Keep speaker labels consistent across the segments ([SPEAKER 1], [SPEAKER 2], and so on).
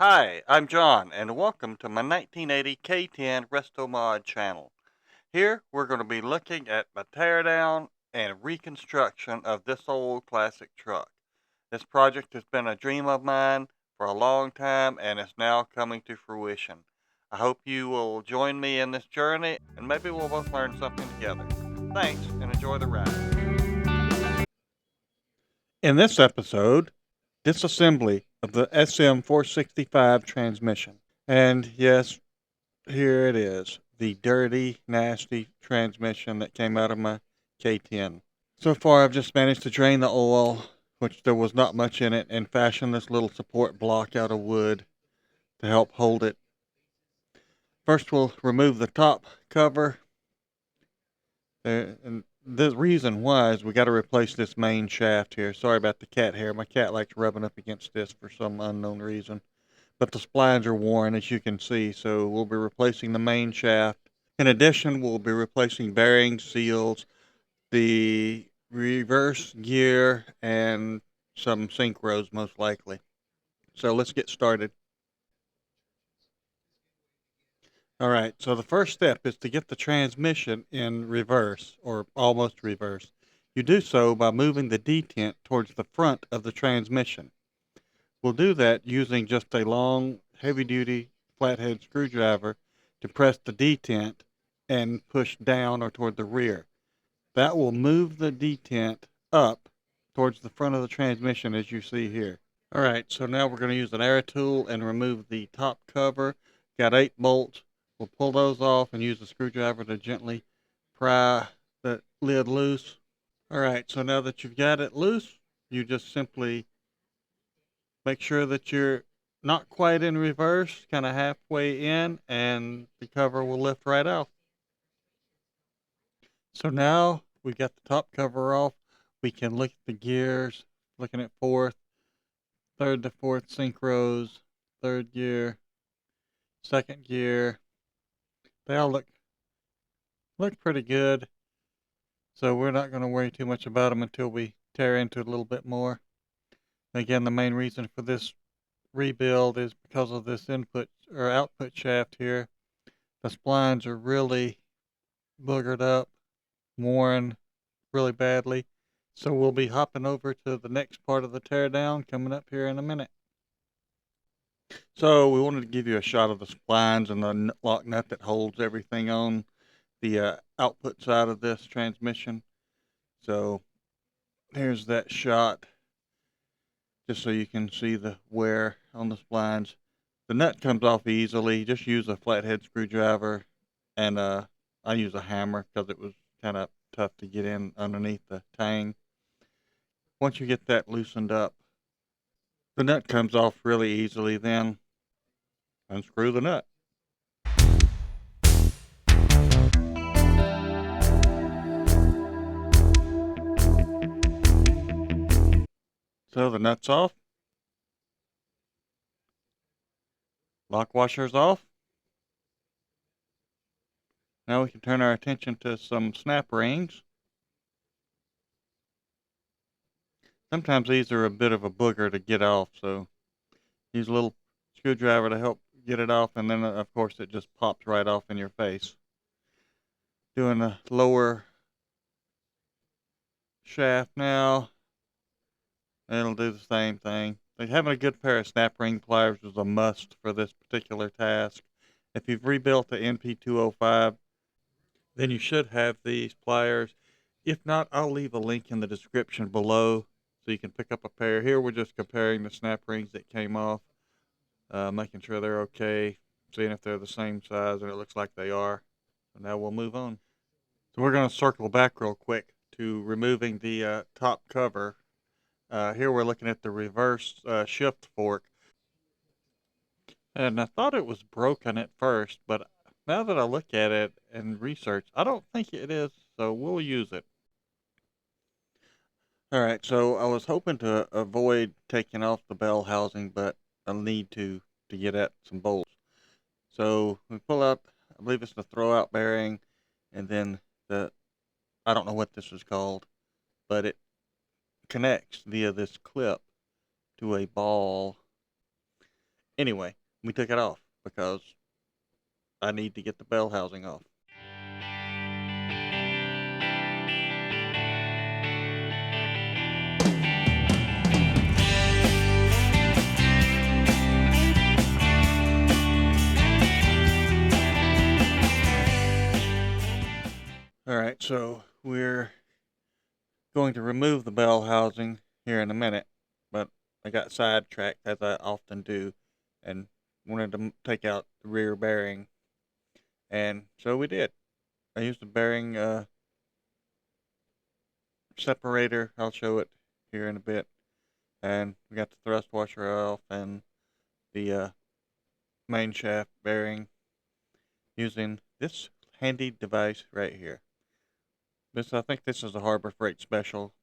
[SPEAKER 1] Hi, I'm John, and welcome to my 1980 K10 Resto Mod channel. Here, we're going to be looking at the teardown and reconstruction of this old classic truck. This project has been a dream of mine for a long time and is now coming to fruition. I hope you will join me in this journey, and maybe we'll both learn something together. Thanks, and enjoy the ride. In this episode, disassembly of the SM465 transmission. And yes, here it is, the dirty, nasty transmission that came out of my K10. So far, I've just managed to drain the oil, which there was not much in it, and fashion this little support block out of wood to help hold it. First, we'll remove the top cover. And the reason why is we got to replace this main shaft here. Sorry about the cat hair. My cat likes rubbing up against this for some unknown reason. But the splines are worn, as you can see, so we'll be replacing the main shaft. In addition, we'll be replacing bearings, seals, the reverse gear, and some synchros most likely. So let's get started. All right, so the first step is to get the transmission in reverse, or almost reverse. You do so by moving the detent towards the front of the transmission. We'll do that using just a long, heavy-duty flathead screwdriver to press the detent and push down or toward the rear. That will move the detent up towards the front of the transmission, as you see here. All right, so now we're going to use an air tool and remove the top cover. Got 8 bolts. We'll pull those off and use the screwdriver to gently pry the lid loose. All right, so now that you've got it loose, you just simply make sure that you're not quite in reverse, kind of halfway in, and the cover will lift right off. So now we got the top cover off. We can look at the gears, looking at fourth, third to fourth synchros, third gear, second gear. They all look pretty good. So we're not going to worry too much about them until we tear into it a little bit more. Again, the main reason for this rebuild is because of this input or output shaft here. The splines are really boogered up, worn really badly. So we'll be hopping over to the next part of the teardown coming up here in a minute. So we wanted to give you a shot of the splines and the lock nut that holds everything on the output side of this transmission. So here's that shot, just so you can see the wear on the splines. The nut comes off easily. Just use a flathead screwdriver, and I use a hammer because it was kind of tough to get in underneath the tang. Once you get that loosened up, the nut comes off really easily. Then unscrew the nut. So the nut's off. Lock washer's off. Now we can turn our attention to some snap rings. Sometimes these are a bit of a booger to get off, so use a little screwdriver to help get it off, and then of course it just pops right off in your face. Doing a lower shaft now. It'll do the same thing. Like having a good pair of snap ring pliers is a must for this particular task. If you've rebuilt the NP205, then you should have these pliers. If not, I'll leave a link in the description below so you can pick up a pair. Here we're just comparing the snap rings that came off, making sure they're okay, seeing if they're the same size, and it looks like they are. So now we'll move on. So we're going to circle back real quick to removing the top cover. Here we're looking at the reverse shift fork. And I thought it was broken at first, but now that I look at it and research, I don't think it is, so we'll use it. All right, so I was hoping to avoid taking off the bell housing, but I'll need to get at some bolts. So we pull out, I believe it's the throwout bearing, and then I don't know what this is called, but it connects via this clip to a ball. Anyway, we took it off because I need to get the bell housing off. Alright, so we're going to remove the bell housing here in a minute, but I got sidetracked as I often do and wanted to take out the rear bearing, and so we did. I used the bearing separator. I'll show it here in a bit. And we got the thrust washer off and the main shaft bearing using this handy device right here. I think this is a Harbor Freight special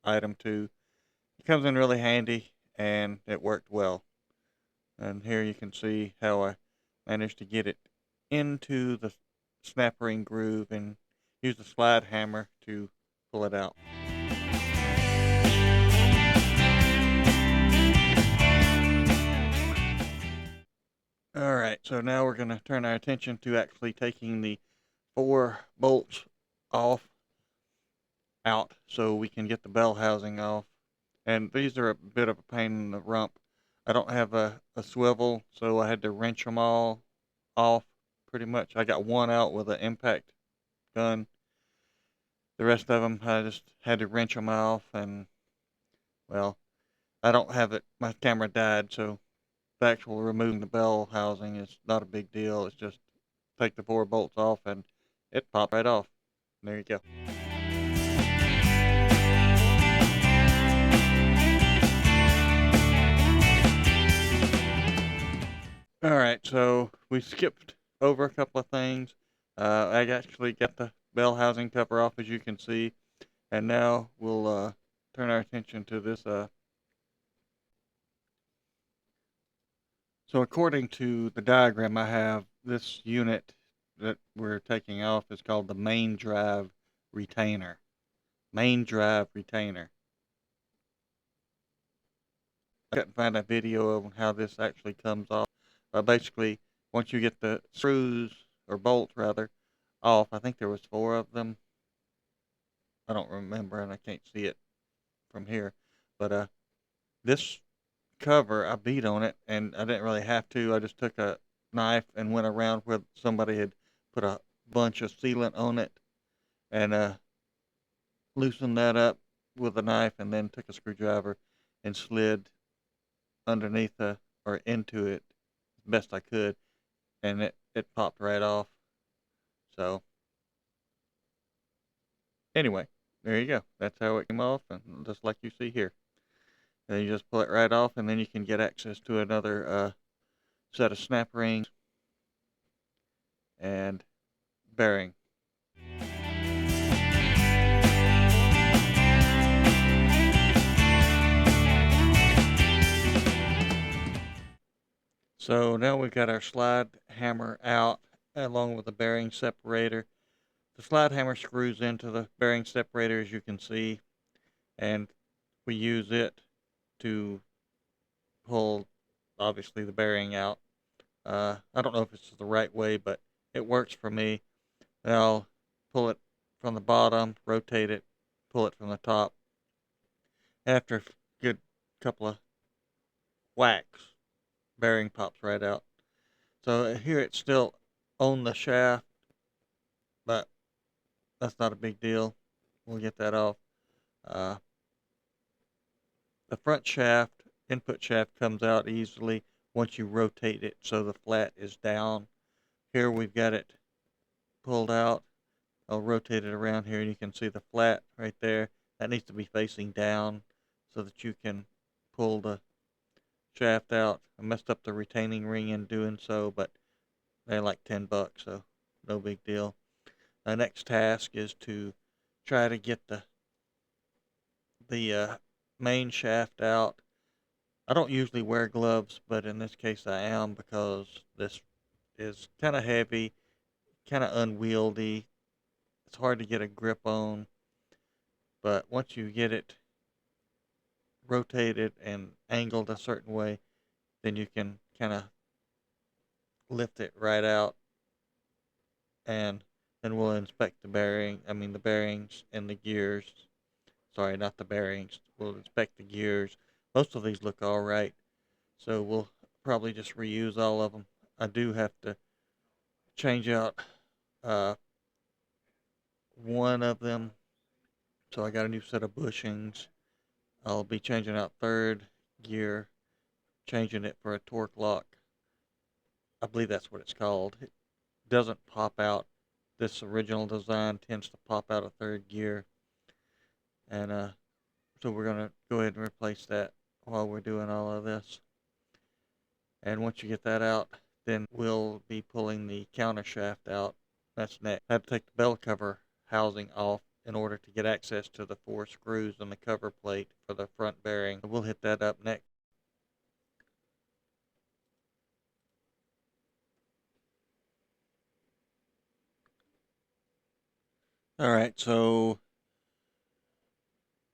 [SPEAKER 1] item too. It comes in really handy and it worked well. And here you can see how I managed to get it into the snap ring groove and use the slide hammer to pull it out. Alright, so now we're going to turn our attention to actually taking the 4 bolts out so we can get the bell housing off. And these are a bit of a pain in the rump. I don't have a swivel, so I had to wrench them all off pretty much. I got one out with an impact gun. The rest of them, I just had to wrench them off, and, well, I don't have it. My camera died, so the actual removing the bell housing is not a big deal. It's just take the 4 bolts off, and it popped right off. There you go. Alright, so we skipped over a couple of things. I actually got the bell housing cover off, as you can see, and now we'll turn our attention to this. So according to the diagram I have, this unit that we're taking off is called the main drive retainer. Main drive retainer. I couldn't find a video of how this actually comes off. Basically, once you get the screws, or bolts rather, off, I think there was 4 of them. I don't remember and I can't see it from here. But this cover, I beat on it and I didn't really have to. I just took a knife and went around where somebody had put a bunch of sealant on it and loosened that up with a knife, and then took a screwdriver and slid underneath or into it as best I could, and it popped right off. So anyway, there you go. That's how it came off, and just like you see here. And then you just pull it right off, and then you can get access to another set of snap rings and bearing. So now we've got our slide hammer out along with the bearing separator. The slide hammer screws into the bearing separator, as you can see, and we use it to pull, obviously, the bearing out. I don't know if it's the right way, but it works for me. I'll pull it from the bottom, rotate it, pull it from the top. After a good couple of whacks, bearing pops right out. So here it's still on the shaft, but that's not a big deal. We'll get that off. Uh, the front shaft, input shaft, comes out easily once you rotate it so the flat is down. Here we've got it pulled out. I'll rotate it around here and you can see the flat right there. That needs to be facing down so that you can pull the shaft out. I messed up the retaining ring in doing so, but they're like $10, so no big deal. The next task is to try to get the main shaft out. I don't usually wear gloves, but in this case I am, because this is kind of heavy, kind of unwieldy. It's hard to get a grip on, but once you get it rotated and angled a certain way, then you can kind of lift it right out, and then we'll inspect the bearings and the gears. Sorry, not the bearings. We'll inspect the gears. Most of these look all right, so we'll probably just reuse all of them. I do have to change out uh, one of them, so I got a new set of bushings. I'll be changing out third gear, changing it for a torque lock. I believe that's what it's called. It doesn't pop out. This original design tends to pop out a third gear, and so we're going to go ahead and replace that while we're doing all of this. And once you get that out, then we'll be pulling the counter shaft out. That's next. I have to take the bell cover housing off in order to get access to the 4 screws on the cover plate for the front bearing. We'll hit that up next. Alright, so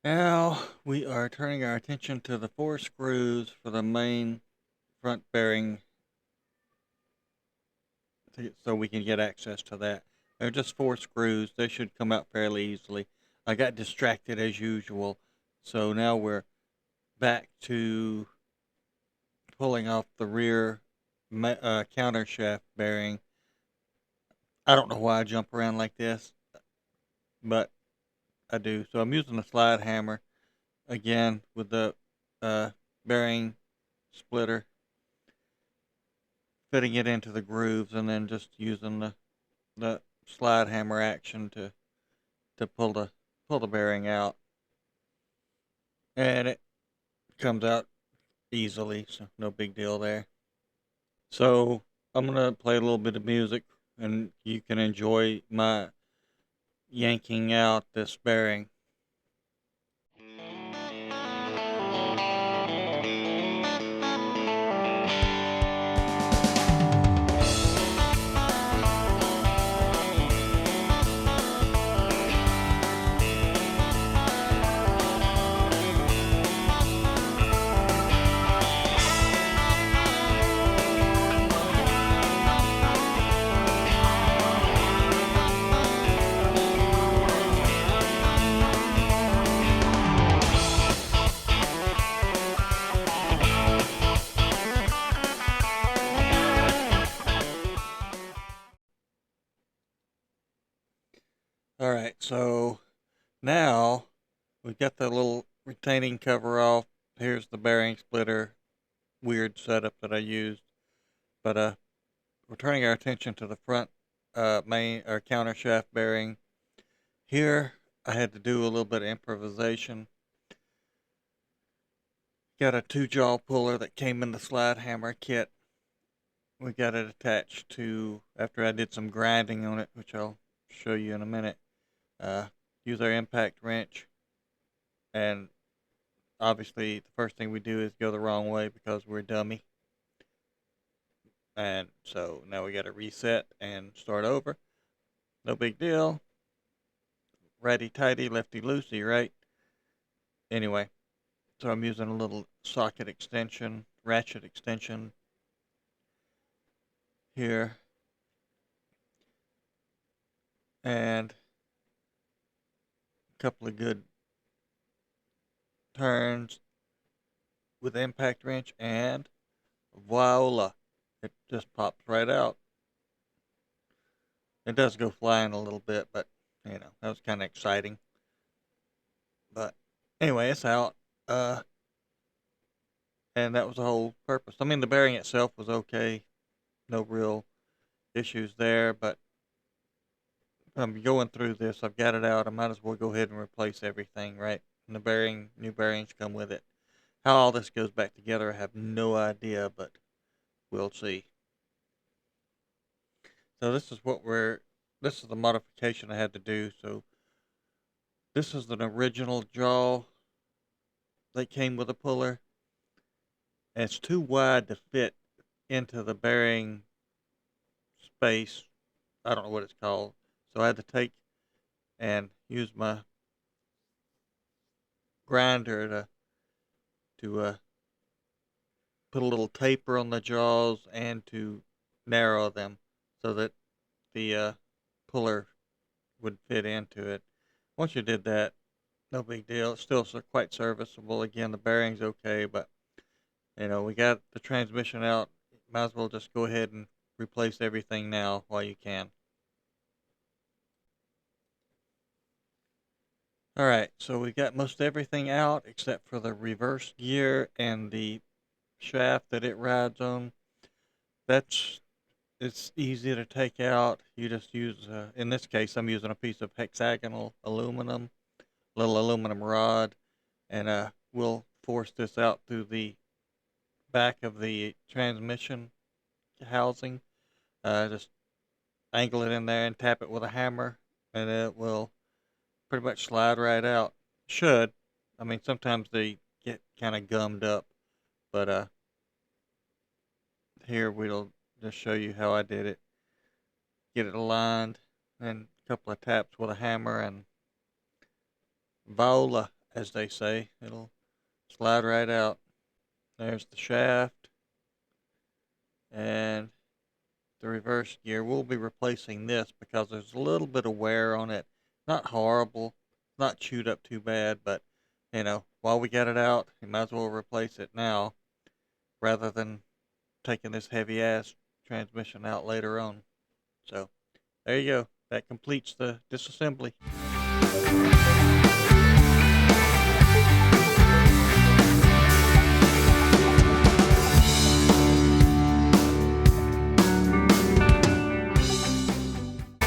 [SPEAKER 1] now we are turning our attention to the 4 screws for the main front bearing so we can get access to that. They're just 4 screws. They should come out fairly easily. I got distracted as usual, so now we're back to pulling off the rear counter shaft bearing. I don't know why I jump around like this, but I do. So I'm using a slide hammer again with the bearing splitter, fitting it into the grooves, and then just using the slide hammer action to pull the bearing out, and it comes out easily, so no big deal there. So I'm gonna play a little bit of music, and you can enjoy my yanking out this bearing. Alright, so now we've got the little retaining cover off. Here's the bearing splitter, weird setup that I used. But we're turning our attention to the front main or counter shaft bearing. Here I had to do a little bit of improvisation. Got a 2-jaw puller that came in the slide hammer kit. We got it attached to, after I did some grinding on it, which I'll show you in a minute. Use our impact wrench, and obviously the first thing we do is go the wrong way because we're dummy. And so now we got to reset and start over. No big deal. Righty tighty, lefty loosey, right? Anyway, so I'm using a little socket extension, ratchet extension here. And a couple of good turns with the impact wrench, and voila, it just pops right out. It does go flying a little bit, but you know, that was kind of exciting. But anyway, it's out. And that was the whole purpose. I mean, the bearing itself was okay. No real issues there, but I'm going through this. I've got it out. I might as well go ahead and replace everything, right? And the new bearings come with it. How all this goes back together, I have no idea, but we'll see. So this is the modification I had to do. So this is an original jaw that came with a puller. And it's too wide to fit into the bearing space. I don't know what it's called. So I had to take and use my grinder to put a little taper on the jaws and to narrow them so that the puller would fit into it. Once you did that, no big deal. It's still quite serviceable. Again, the bearing's okay, but we got the transmission out. Might as well just go ahead and replace everything now while you can. Alright, so we got most everything out except for the reverse gear and the shaft that it rides on. It's easy to take out. You just use, in this case, I'm using a piece of hexagonal aluminum, little aluminum rod, and we'll force this out through the back of the transmission housing. Just angle it in there and tap it with a hammer, and it will pretty much slide right out. Should. I mean, sometimes they get kind of gummed up, but here we'll just show you how I did it. Get it aligned, and a couple of taps with a hammer, and voila, as they say, it'll slide right out. There's the shaft, and the reverse gear. We'll be replacing this because there's a little bit of wear on it. Not horrible, not chewed up too bad, but while we get it out, you might as well replace it now rather than taking this heavy ass transmission out later on. So there you go. That completes the disassembly.